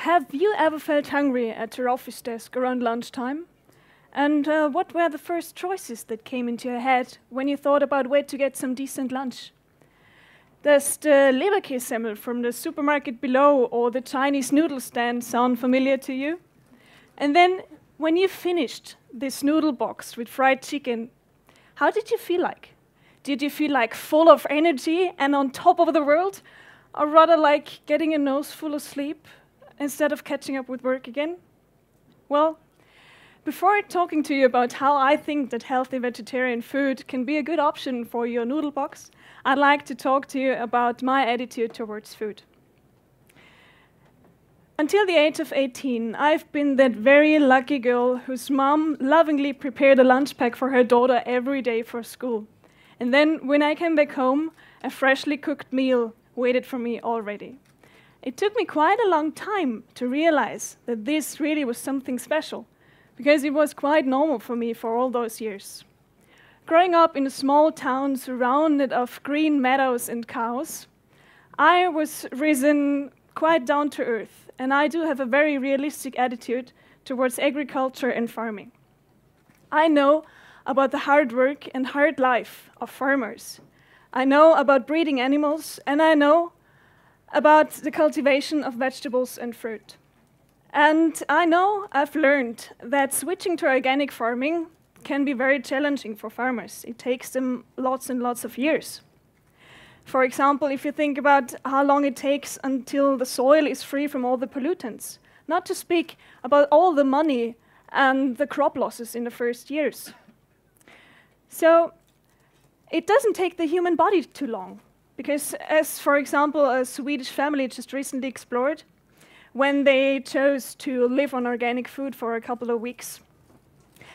have you ever felt hungry at your office desk around lunchtime? And what were the first choices that came into your head when you thought about where to get some decent lunch? Does the Leberkässemmel from the supermarket below or the Chinese noodle stand sound familiar to you? And then, when you finished this noodle box with fried chicken, how did you feel like? Did you feel like full of energy and on top of the world? Or rather like getting a nose full of sleep instead of catching up with work again? Well, before talking to you about how I think that healthy vegetarian food can be a good option for your noodle box, I'd like to talk to you about my attitude towards food. Until the age of 18, I've been that very lucky girl whose mom lovingly prepared a lunch pack for her daughter every day for school. And then, when I came back home, a freshly cooked meal waited for me already. It took me quite a long time to realize that this really was something special, because it was quite normal for me for all those years. Growing up in a small town surrounded of green meadows and cows, I was risen quite down to earth, and I do have a very realistic attitude towards agriculture and farming. I know about the hard work and hard life of farmers. I know about breeding animals, and I know about the cultivation of vegetables and fruit. And I know I've learned that switching to organic farming can be very challenging for farmers. It takes them lots and lots of years. For example, if you think about how long it takes until the soil is free from all the pollutants, not to speak about all the money and the crop losses in the first years. So it doesn't take the human body too long, because as, for example, a Swedish family just recently explored, when they chose to live on organic food for a couple of weeks.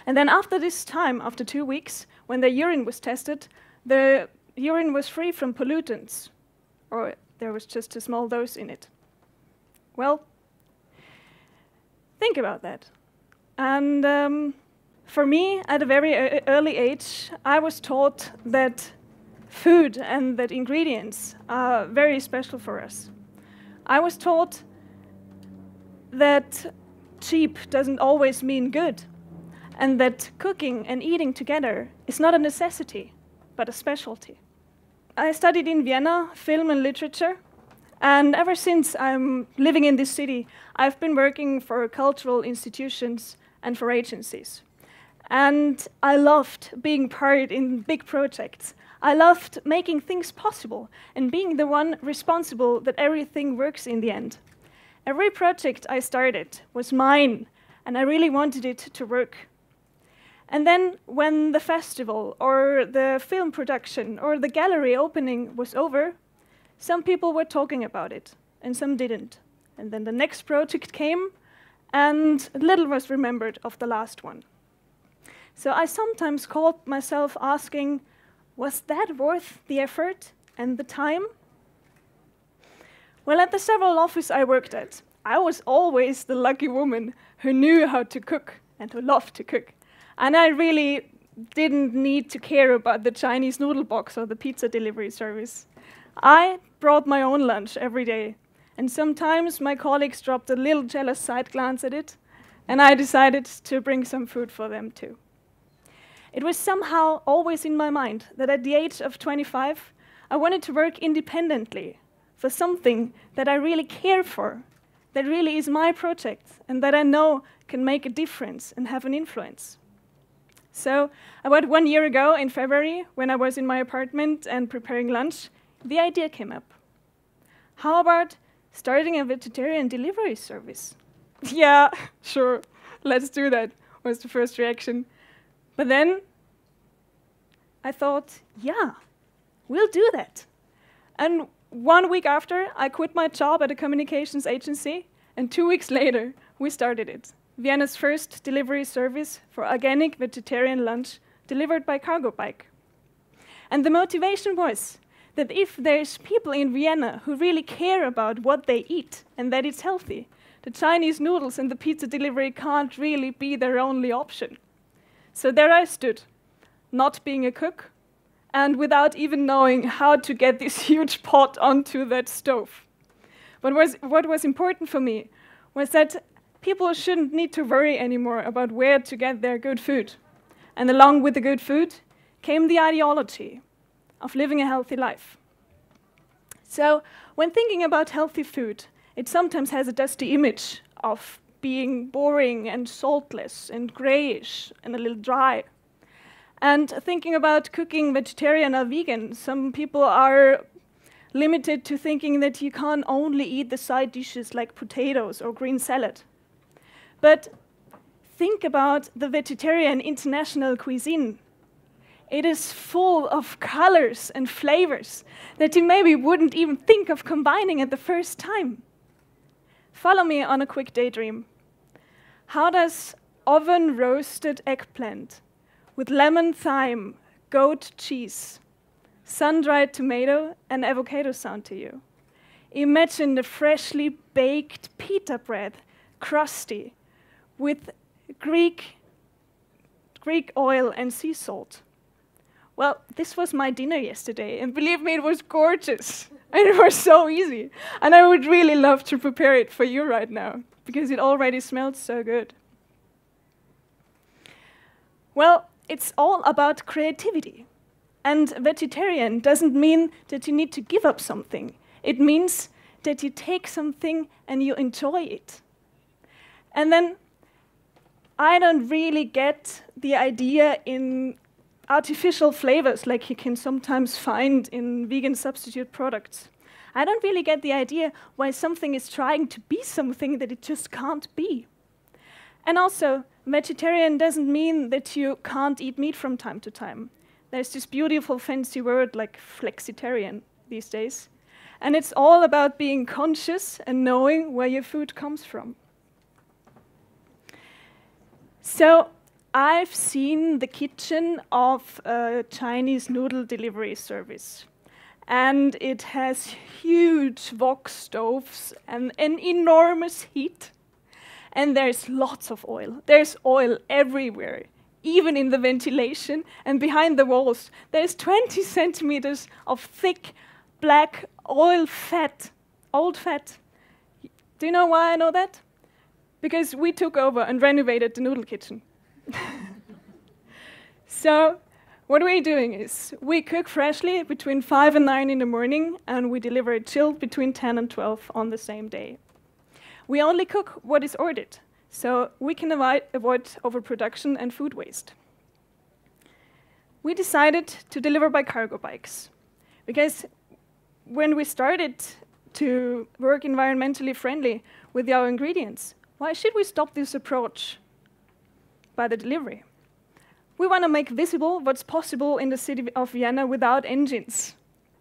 And then after this time, after 2 weeks, when their urine was tested, the urine was free from pollutants, or there was just a small dose in it. Well, think about that. And for me, at a very early age, I was taught that food and that ingredients are very special for us. I was taught that cheap doesn't always mean good, and that cooking and eating together is not a necessity, but a specialty. I studied in Vienna film and literature, and ever since I'm living in this city, I've been working for cultural institutions and for agencies. And I loved being part in big projects. I loved making things possible and being the one responsible that everything works in the end. Every project I started was mine, and I really wanted it to work. And then when the festival or the film production or the gallery opening was over, some people were talking about it, and some didn't. And then the next project came, and little was remembered of the last one. So I sometimes caught myself asking, was that worth the effort and the time? Well, at the several offices I worked at, I was always the lucky woman who knew how to cook and who loved to cook. And I really didn't need to care about the Chinese noodle box or the pizza delivery service. I brought my own lunch every day, and sometimes my colleagues dropped a little jealous side glance at it, and I decided to bring some food for them too. It was somehow always in my mind that at the age of 25, I wanted to work independently for something that I really care for, that really is my project, and that I know can make a difference and have an influence. So, about 1 year ago in February, when I was in my apartment and preparing lunch, the idea came up. How about starting a vegetarian delivery service? Yeah, sure, let's do that, was the first reaction. But then I thought, yeah, we'll do that. And 1 week after, I quit my job at a communications agency, and 2 weeks later, we started it. Vienna's first delivery service for organic vegetarian lunch delivered by cargo bike. And the motivation was that if there's people in Vienna who really care about what they eat and that it's healthy, the Chinese noodles and the pizza delivery can't really be their only option. So there I stood, not being a cook, and without even knowing how to get this huge pot onto that stove. But what was important for me was that people shouldn't need to worry anymore about where to get their good food. And along with the good food came the ideology of living a healthy life. So when thinking about healthy food, it sometimes has a dusty image of being boring and saltless and grayish and a little dry. And thinking about cooking vegetarian or vegan, some people are limited to thinking that you can't only eat the side dishes like potatoes or green salad. But think about the vegetarian international cuisine. It is full of colors and flavors that you maybe wouldn't even think of combining at the first time. Follow me on a quick daydream. How does oven-roasted eggplant with lemon thyme, goat cheese, sun-dried tomato, and avocado sound to you? Imagine the freshly baked pita bread, crusty, with Greek oil and sea salt. Well, this was my dinner yesterday, and believe me, it was gorgeous. And it was so easy. And I would really love to prepare it for you right now, because it already smelled so good. Well, it's all about creativity. And vegetarian doesn't mean that you need to give up something. It means that you take something and you enjoy it. And then I don't really get the idea in artificial flavors like you can sometimes find in vegan substitute products. I don't really get the idea why something is trying to be something that it just can't be. And also, vegetarian doesn't mean that you can't eat meat from time to time. There's this beautiful fancy word like flexitarian these days. And it's all about being conscious and knowing where your food comes from. So, I've seen the kitchen of a Chinese noodle delivery service. And it has huge wok stoves and an enormous heat. And there's lots of oil. There's oil everywhere, even in the ventilation and behind the walls. There's 20 centimeters of thick, black oil fat, old fat. Do you know why I know that? Because we took over and renovated the noodle kitchen. So what we're doing is we cook freshly between 5 and 9 in the morning, and we deliver it chilled between 10 and 12 on the same day. We only cook what is ordered, so we can avoid overproduction and food waste. We decided to deliver by cargo bikes, because when we started to work environmentally friendly with our ingredients, why should we stop this approach by the delivery? We want to make visible what's possible in the city of Vienna without engines.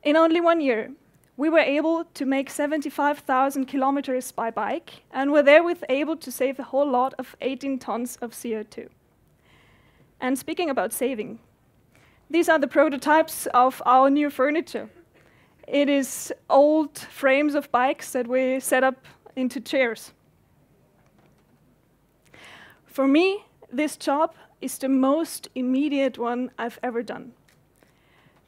In only 1 year, we were able to make 75,000 kilometers by bike, and were therewith able to save a whole lot of 18 tons of CO2. And speaking about saving, these are the prototypes of our new furniture. It is old frames of bikes that we set up into chairs. For me, this job is the most immediate one I've ever done.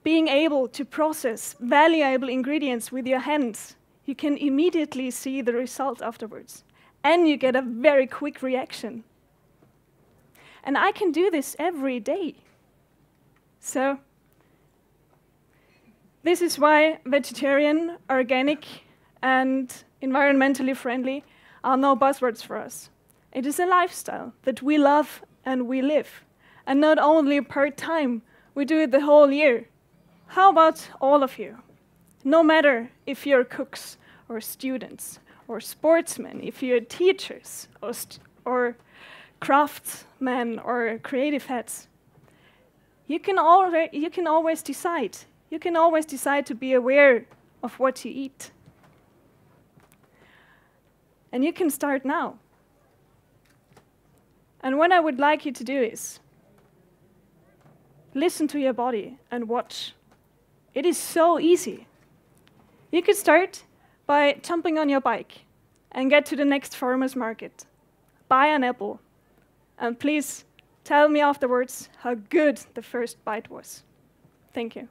Being able to process valuable ingredients with your hands, you can immediately see the result afterwards. And you get a very quick reaction. And I can do this every day. So, this is why vegetarian, organic, and environmentally friendly are no buzzwords for us. It is a lifestyle that we love and we live. And not only part-time, we do it the whole year. How about all of you? No matter if you're cooks or students or sportsmen, if you're teachers or craftsmen or creative heads, you can always decide. You can always decide to be aware of what you eat. And you can start now. And what I would like you to do is listen to your body and watch. It is so easy. You could start by jumping on your bike and get to the next farmer's market. Buy an apple. And please tell me afterwards how good the first bite was. Thank you.